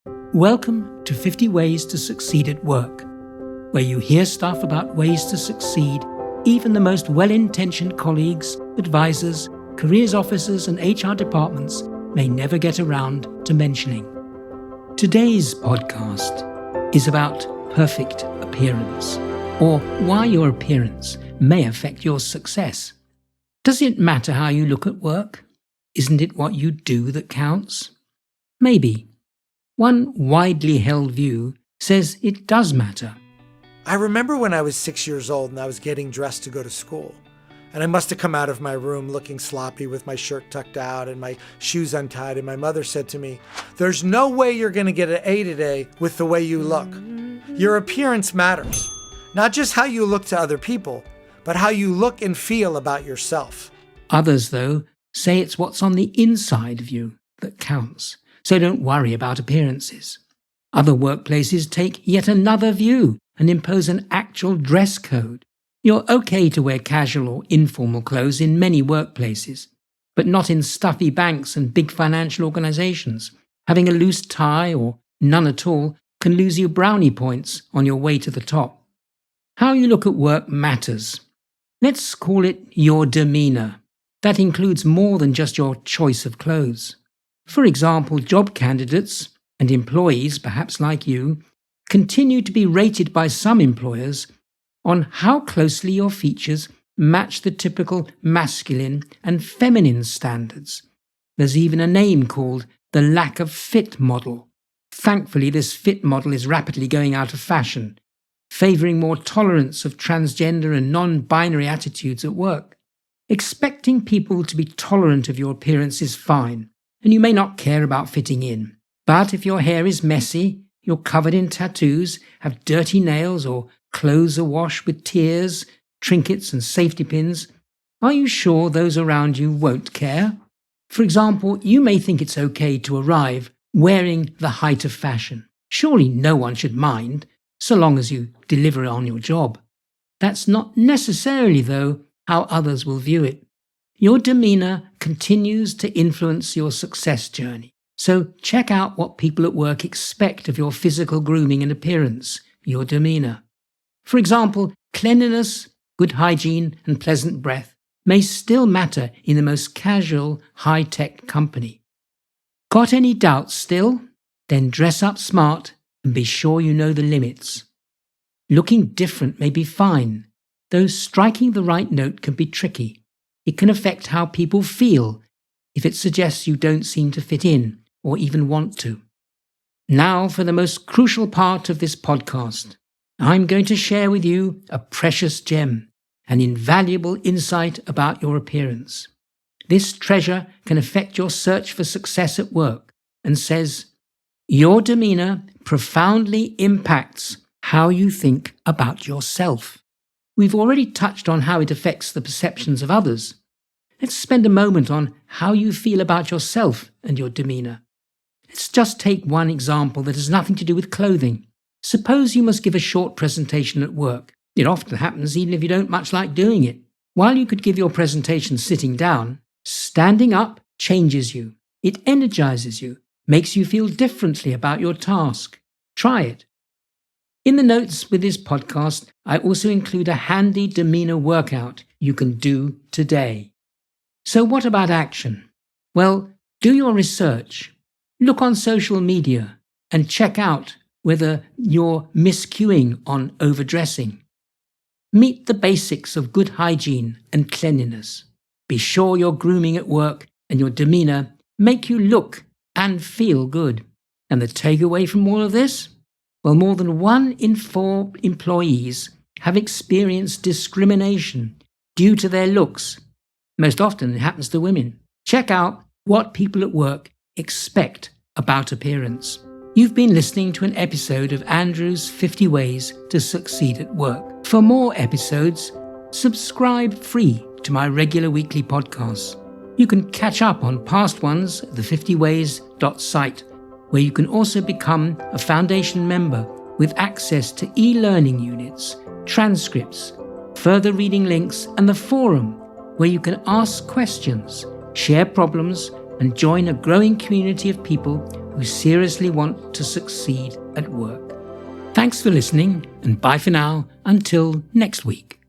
Welcome to 50 Ways to Succeed at Work, where you hear stuff about ways to succeed even the most well-intentioned colleagues, advisors, careers officers and HR departments may never get around to mentioning. Today's podcast is about perfect appearance, or why your appearance may affect your success. Does it matter how you look at work? Isn't it what you do that counts? Maybe. One widely held view says it does matter. I remember when I was 6 years old and I was getting dressed to go to school. And I must have come out of my room looking sloppy with my shirt tucked out and my shoes untied. And my mother said to me, "There's no way you're going to get an A today with the way you look. Your appearance matters. Not just how you look to other people, but how you look and feel about yourself." Others, though, say it's what's on the inside of you that counts. So don't worry about appearances. Other workplaces take yet another view and impose an actual dress code. You're okay to wear casual or informal clothes in many workplaces, but not in stuffy banks and big financial organizations. Having a loose tie or none at all can lose you brownie points on your way to the top. How you look at work matters. Let's call it your demeanour. That includes more than just your choice of clothes. For example, job candidates and employees, perhaps like you, continue to be rated by some employers on how closely your features match the typical masculine and feminine standards. There's even a name called the lack of fit model. Thankfully, this fit model is rapidly going out of fashion, favouring more tolerance of transgender and non-binary attitudes at work. Expecting people to be tolerant of your appearance is fine, and you may not care about fitting in. But if your hair is messy, you're covered in tattoos, have dirty nails, or clothes awash with tears, trinkets and safety pins, are you sure those around you won't care? For example, you may think it's okay to arrive wearing the height of fashion. Surely no one should mind, so long as you deliver on your job. That's not necessarily, though, how others will view it. Your demeanour continues to influence your success journey. So check out what people at work expect of your physical grooming and appearance, your demeanour. For example, cleanliness, good hygiene and pleasant breath may still matter in the most casual, high-tech company. Got any doubts still? Then dress up smart and be sure you know the limits. Looking different may be fine, though striking the right note can be tricky. It can affect how people feel if it suggests you don't seem to fit in or even want to. Now for the most crucial part of this podcast. I'm going to share with you a precious gem, an invaluable insight about your appearance. This treasure can affect your search for success at work and says, your demeanour profoundly impacts how you think about yourself. We've already touched on how it affects the perceptions of others. Let's spend a moment on how you feel about yourself and your demeanour. Let's just take one example that has nothing to do with clothing. Suppose you must give a short presentation at work. It often happens even if you don't much like doing it. While you could give your presentation sitting down, standing up changes you. It energizes you, makes you feel differently about your task. Try it. In the notes with this podcast, I also include a handy demeanour workout you can do today. So what about action? Well, do your research. Look on social media and check out whether you're miscuing on overdressing. Meet the basics of good hygiene and cleanliness. Be sure your grooming at work and your demeanour make you look and feel good. And the takeaway from all of this? Well, more than 1 in 4 employees have experienced discrimination due to their looks. Most often it happens to women. Check out what people at work expect about appearance. You've been listening to an episode of Andrew's 50 Ways to Succeed at Work. For more episodes, subscribe free to my regular weekly podcasts. You can catch up on past ones at the50ways.site, where you can also become a foundation member with access to e-learning units, transcripts, further reading links, and the forum, where you can ask questions, share problems, and join a growing community of people who seriously want to succeed at work. Thanks for listening, and bye for now until next week.